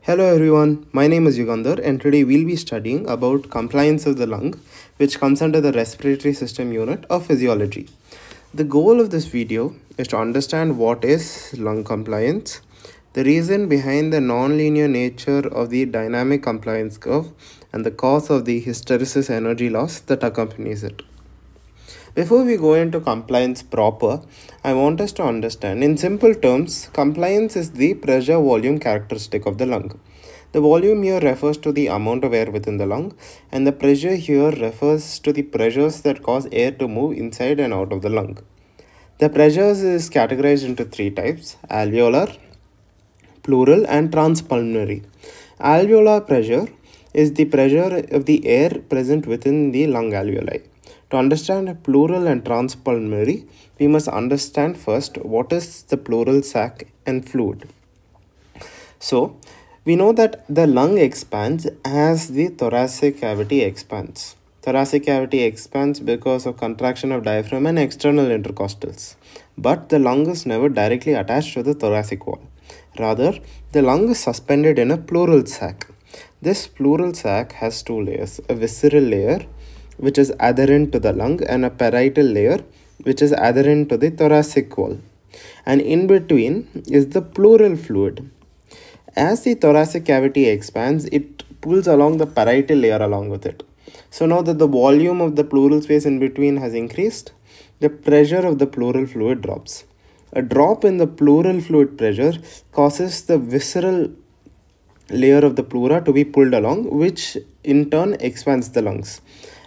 Hello everyone, my name is Yugandhar and today we'll be studying about compliance of the lung, which comes under the respiratory system unit of physiology. The goal of this video is to understand what is lung compliance, the reason behind the non-linear nature of the dynamic compliance curve, and the cause of the hysteresis energy loss that accompanies it. Before we go into compliance proper, I want us to understand, in simple terms, compliance is the pressure volume characteristic of the lung. The volume here refers to the amount of air within the lung, and the pressure here refers to the pressures that cause air to move inside and out of the lung. The pressures is categorized into three types: alveolar, pleural, and transpulmonary. Alveolar pressure is the pressure of the air present within the lung alveoli. To understand pleural and transpulmonary, we must understand first what is the pleural sac and fluid. So, we know that the lung expands as the thoracic cavity expands. Thoracic cavity expands because of contraction of diaphragm and external intercostals. But the lung is never directly attached to the thoracic wall. Rather, the lung is suspended in a pleural sac. This pleural sac has two layers: a visceral layer, which is adherent to the lung, and a parietal layer, which is adherent to the thoracic wall. And in between is the pleural fluid. As the thoracic cavity expands, it pulls along the parietal layer along with it. So now that the volume of the pleural space in between has increased, the pressure of the pleural fluid drops. A drop in the pleural fluid pressure causes the visceral layer of the pleura to be pulled along, which in turn expands the lungs.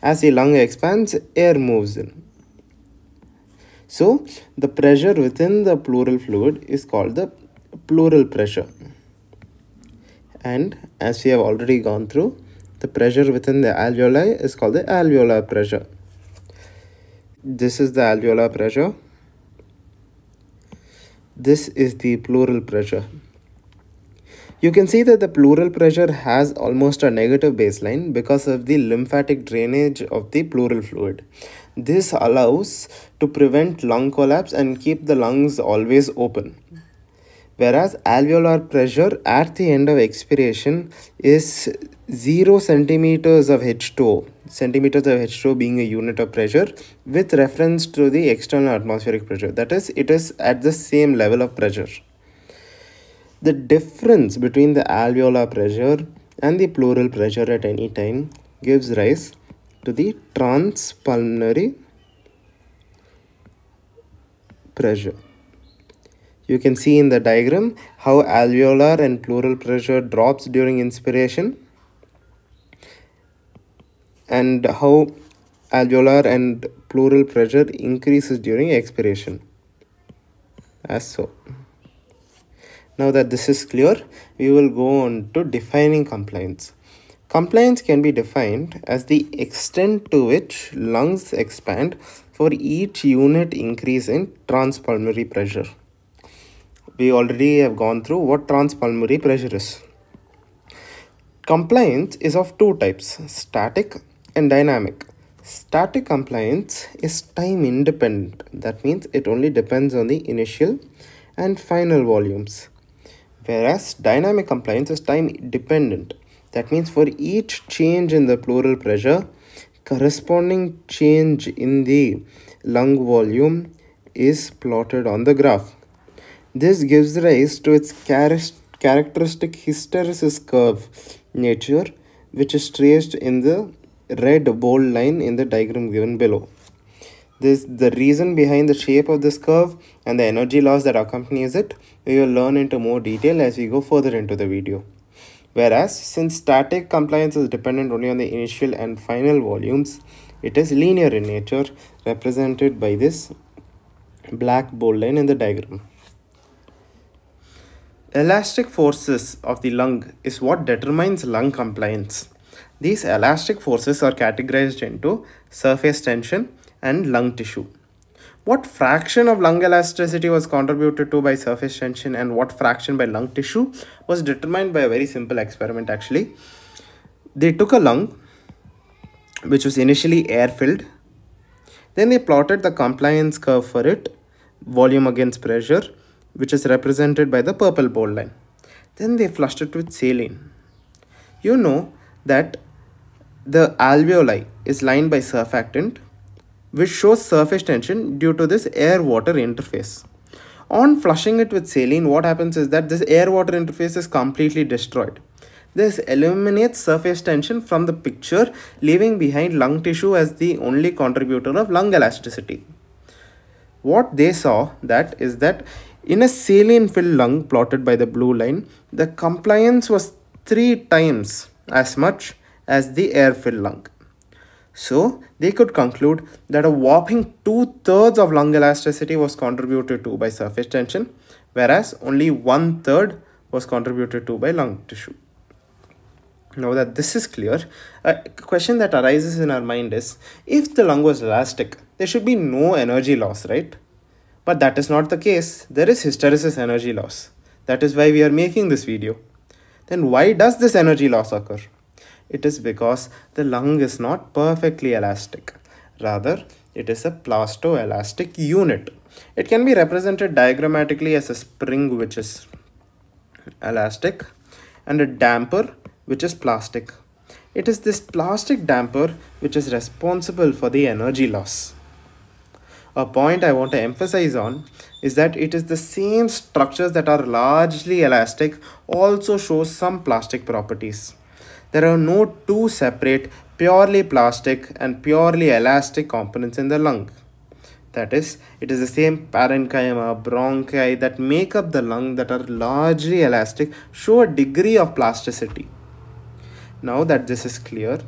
As the lung expands, air moves in. So, the pressure within the pleural fluid is called the pleural pressure. And as we have already gone through, the pressure within the alveoli is called the alveolar pressure. This is the alveolar pressure. This is the pleural pressure. You can see that the pleural pressure has almost a negative baseline because of the lymphatic drainage of the pleural fluid. This allows to prevent lung collapse and keep the lungs always open. Whereas alveolar pressure at the end of expiration is 0 centimeters of H2O, centimeters of H2O being a unit of pressure with reference to the external atmospheric pressure. That is, it is at the same level of pressure. The difference between the alveolar pressure and the pleural pressure at any time gives rise to the transpulmonary pressure. You can see in the diagram how alveolar and pleural pressure drops during inspiration and how alveolar and pleural pressure increases during expiration, as so. Now that this is clear, we will go on to defining compliance. Compliance can be defined as the extent to which lungs expand for each unit increase in transpulmonary pressure. We already have gone through what transpulmonary pressure is. Compliance is of two types: static and dynamic. Static compliance is time independent. That means it only depends on the initial and final volumes. Whereas dynamic compliance is time dependent. That means for each change in the pleural pressure, corresponding change in the lung volume is plotted on the graph. This gives rise to its characteristic hysteresis curve nature, which is traced in the red bold line in the diagram given below. The reason behind the shape of this curve and the energy loss that accompanies it, we will learn into more detail as we go further into the video. Whereas, since static compliance is dependent only on the initial and final volumes, it is linear in nature, represented by this black bold line in the diagram. Elastic forces of the lung is what determines lung compliance. These elastic forces are categorized into surface tension and lung tissue. What fraction of lung elasticity was contributed to by surface tension and what fraction by lung tissue was determined by a very simple experiment actually. They took a lung which was initially air filled. Then they plotted the compliance curve for it, volume against pressure, which is represented by the purple bold line. Then they flushed it with saline. You know that the alveoli is lined by surfactant, which shows surface tension due to this air-water interface. On flushing it with saline, what happens is that this air-water interface is completely destroyed. This eliminates surface tension from the picture, leaving behind lung tissue as the only contributor of lung elasticity. What they saw that is that in a saline-filled lung plotted by the blue line, the compliance was 3 times as much as the air-filled lung. So they could conclude that a whopping 2/3 of lung elasticity was contributed to by surface tension, whereas only 1/3 was contributed to by lung tissue. Now that this is clear, a question that arises in our mind is, if the lung was elastic, there should be no energy loss, right? But that is not the case. There is hysteresis energy loss. That is why we are making this video. Then why does this energy loss occur? It is because the lung is not perfectly elastic. Rather, it is a plastoelastic unit. It can be represented diagrammatically as a spring which is elastic and a damper which is plastic. It is this plastic damper which is responsible for the energy loss. A point I want to emphasize on is that it is the same structures that are largely elastic also show some plastic properties. There are no two separate purely plastic and purely elastic components in the lung. That is, it is the same parenchyma, bronchi that make up the lung that are largely elastic show a degree of plasticity. Now that this is clear,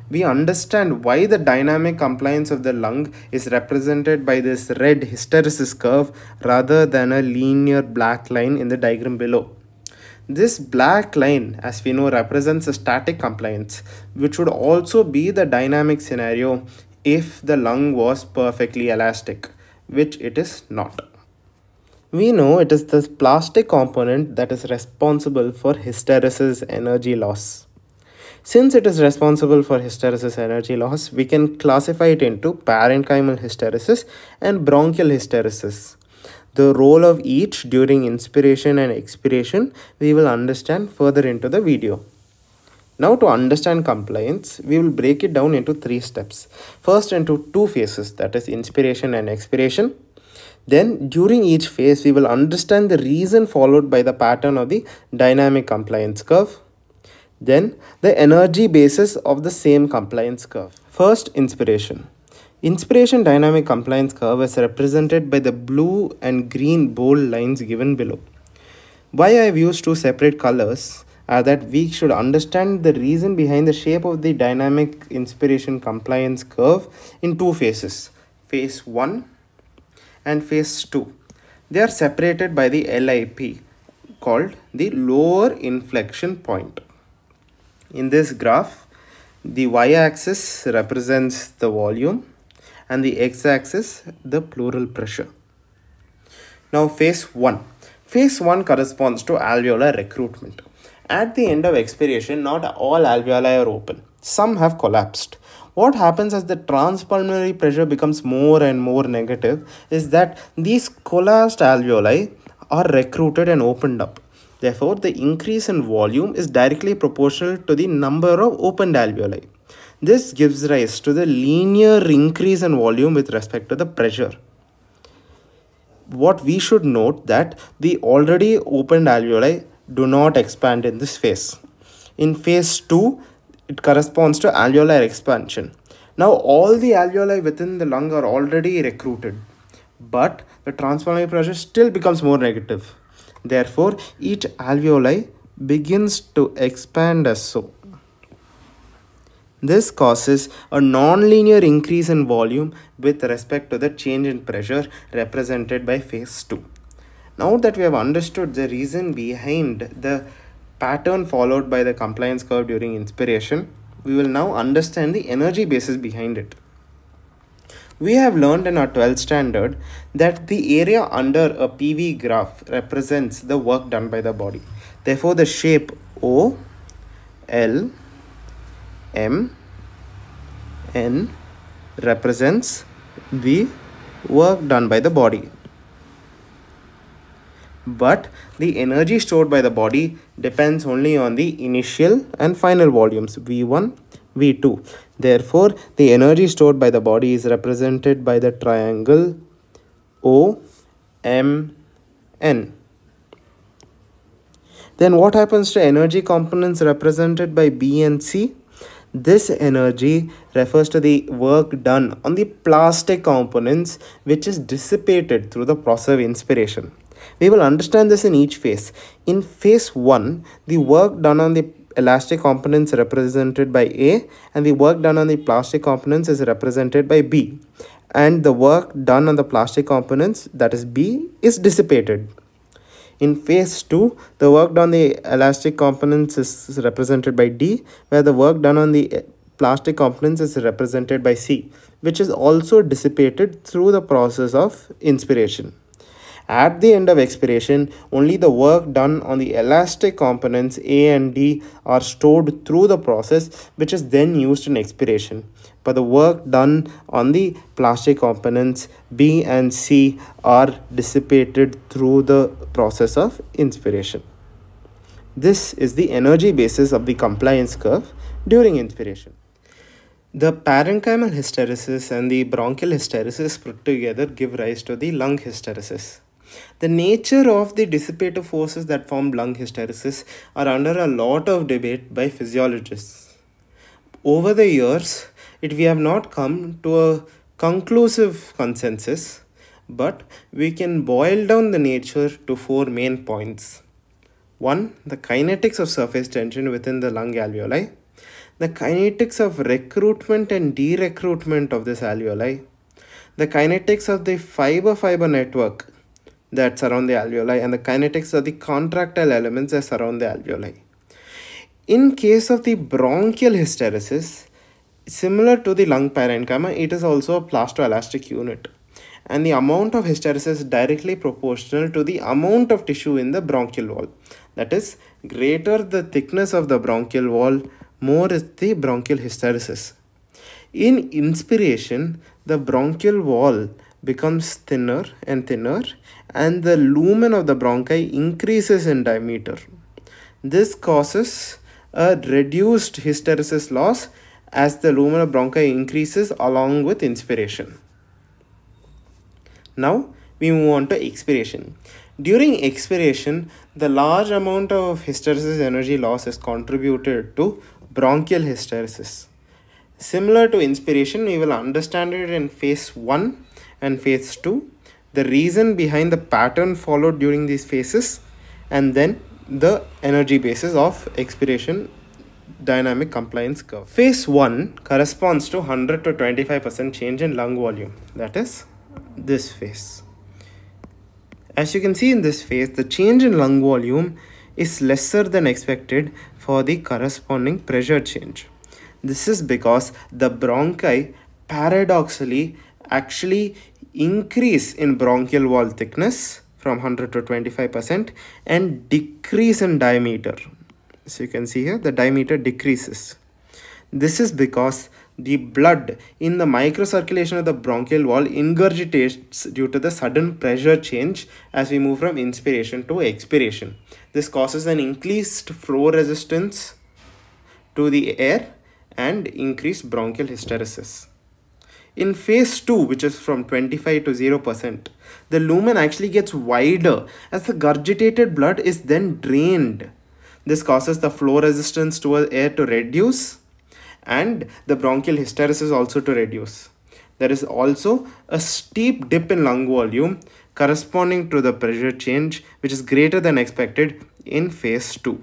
we understand why the dynamic compliance of the lung is represented by this red hysteresis curve rather than a linear black line in the diagram below. This black line, as we know, represents a static compliance, which would also be the dynamic scenario if the lung was perfectly elastic, which it is not. We know it is this plastic component that is responsible for hysteresis energy loss. Since it is responsible for hysteresis energy loss, we can classify it into parenchymal hysteresis and bronchial hysteresis. The role of each during inspiration and expiration we will understand further into the video. Now to understand compliance, we will break it down into 3 steps. First into 2 phases, that is inspiration and expiration. Then during each phase, we will understand the reason followed by the pattern of the dynamic compliance curve. Then the energy basis of the same compliance curve. First, inspiration. Inspiration dynamic compliance curve is represented by the blue and green bold lines given below. Why I have used 2 separate colors are that we should understand the reason behind the shape of the dynamic inspiration compliance curve in 2 phases, phase 1 and phase 2. They are separated by the LIP called the lower inflection point. In this graph, the y-axis represents the volume and the x-axis the pleural pressure. Now phase 1. Phase 1 corresponds to alveolar recruitment. At the end of expiration, not all alveoli are open. Some have collapsed. What happens as the transpulmonary pressure becomes more and more negative is that these collapsed alveoli are recruited and opened up. Therefore, the increase in volume is directly proportional to the number of opened alveoli. This gives rise to the linear increase in volume with respect to the pressure. What we should note that the already opened alveoli do not expand in this phase. In phase 2, it corresponds to alveolar expansion. Now all the alveoli within the lung are already recruited, but the transpulmonary pressure still becomes more negative. Therefore, each alveoli begins to expand as so. This causes a non-linear increase in volume with respect to the change in pressure represented by phase 2. Now that we have understood the reason behind the pattern followed by the compliance curve during inspiration, we will now understand the energy basis behind it. We have learned in our 12th standard that the area under a PV graph represents the work done by the body. Therefore, the shape O, L, M, N represents the work done by the body. But the energy stored by the body depends only on the initial and final volumes V1, V2. Therefore, the energy stored by the body is represented by the triangle OMN. Then what happens to energy components represented by B and C? This energy refers to the work done on the plastic components which is dissipated through the process of inspiration. We will understand this in each phase. In phase 1, the work done on the elastic components represented by A and the work done on the plastic components is represented by B. And the work done on the plastic components, that is B, is dissipated. In phase 2, the work done on the elastic components is represented by D, where the work done on the plastic components is represented by C, which is also dissipated through the process of inspiration. At the end of expiration, only the work done on the elastic components A and D are stored through the process, which is then used in expiration. But the work done on the plastic components B and C are dissipated through the process of inspiration. This is the energy basis of the compliance curve during inspiration. The parenchymal hysteresis and the bronchial hysteresis put together give rise to the lung hysteresis. The nature of the dissipative forces that form lung hysteresis are under a lot of debate by physiologists. Over the years, we have not come to a conclusive consensus, but we can boil down the nature to 4 main points. 1. The kinetics of surface tension within the lung alveoli. The kinetics of recruitment and derecruitment of this alveoli. The kinetics of the fiber-fiber network that surround the alveoli and the kinetics of the contractile elements that surround the alveoli. In case of the bronchial hysteresis, similar to the lung parenchyma, it is also a plastoelastic unit, and the amount of hysteresis is directly proportional to the amount of tissue in the bronchial wall. That is, greater the thickness of the bronchial wall, more is the bronchial hysteresis. In inspiration, the bronchial wall becomes thinner and thinner, and the lumen of the bronchi increases in diameter. This causes a reduced hysteresis loss as the lumen of bronchi increases along with inspiration. Now we move on to expiration. During expiration, the large amount of hysteresis energy loss is contributed to bronchial hysteresis. Similar to inspiration, we will understand it in phase 1 and phase 2, the reason behind the pattern followed during these phases, and then the energy basis of expiration dynamic compliance curve. Phase 1 corresponds to 100 to 25% change in lung volume, that is this phase. As you can see in this phase, the change in lung volume is lesser than expected for the corresponding pressure change. This is because the bronchi paradoxically actually increase in bronchial wall thickness from 100 to 25% and decrease in diameter. So you can see here the diameter decreases. This is because the blood in the microcirculation of the bronchial wall ingurgitates due to the sudden pressure change as we move from inspiration to expiration. This causes an increased flow resistance to the air and increased bronchial hysteresis. In phase 2, which is from 25 to 0%, the lumen actually gets wider as the gurgitated blood is then drained. This causes the flow resistance to air to reduce and the bronchial hysteresis also to reduce. There is also a steep dip in lung volume corresponding to the pressure change, which is greater than expected in phase 2.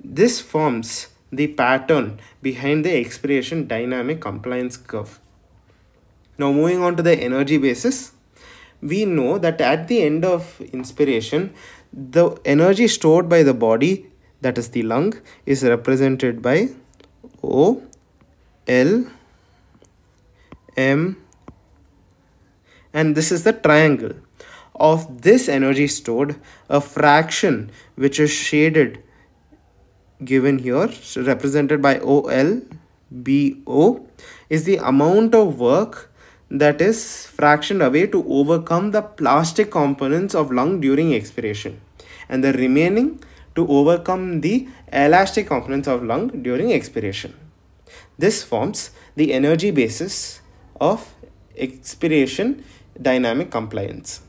This forms the pattern behind the expiration dynamic compliance curve. Now moving on to the energy basis, we know that at the end of inspiration, the energy stored by the body, that is the lung, is represented by O, L, M, and this is the triangle. Of this energy stored, a fraction which is shaded given here, represented by OL, BO, is the amount of work that is fractioned away to overcome the plastic components of lung during expiration. And the remaining to overcome the elastic components of lung during expiration. This forms the energy basis of expiration dynamic compliance.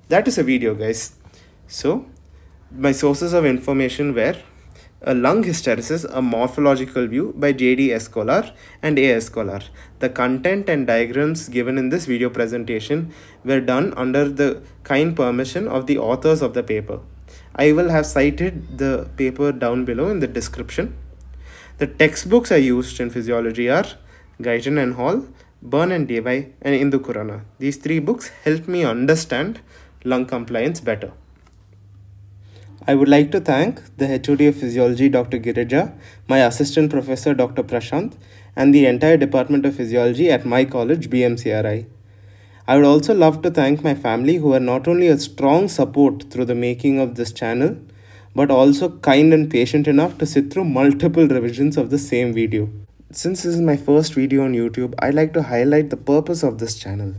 That is a video, guys. So my sources of information were a lung hysteresis, a morphological view by JD Escolar and A. Escolar. The content and diagrams given in this video presentation were done under the kind permission of the authors of the paper. I will have cited the paper down below in the description. The textbooks I used in physiology are Guyton and Hall, Byrne and Dewey, and Indu Kurana. These three books helped me understand lung compliance better. I would like to thank the HOD of Physiology, Dr. Girija, my assistant professor, Dr. Prashant, and the entire Department of Physiology at my college, BMCRI. I would also love to thank my family who are not only a strong support through the making of this channel, but also kind and patient enough to sit through multiple revisions of the same video. Since this is my first video on YouTube, I'd like to highlight the purpose of this channel.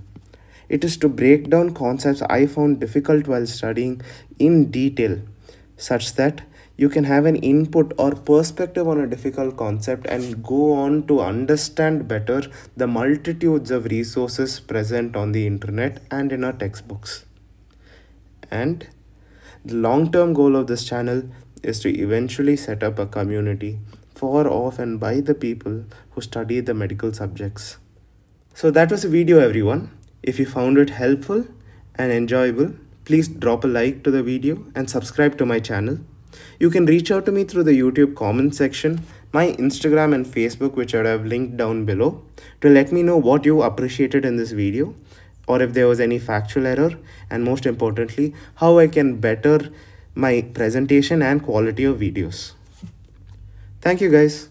It is to break down concepts I found difficult while studying in detail, such that you can have an input or perspective on a difficult concept and go on to understand better the multitudes of resources present on the internet and in our textbooks. And the long-term goal of this channel is to eventually set up a community for, of, and by the people who study the medical subjects. So that was the video, everyone. If you found it helpful and enjoyable, please drop a like to the video and subscribe to my channel. You can reach out to me through the YouTube comment section, my Instagram and Facebook, which I have linked down below, to let me know what you appreciated in this video, or if there was any factual error, and most importantly, how I can better my presentation and quality of videos. Thank you, guys.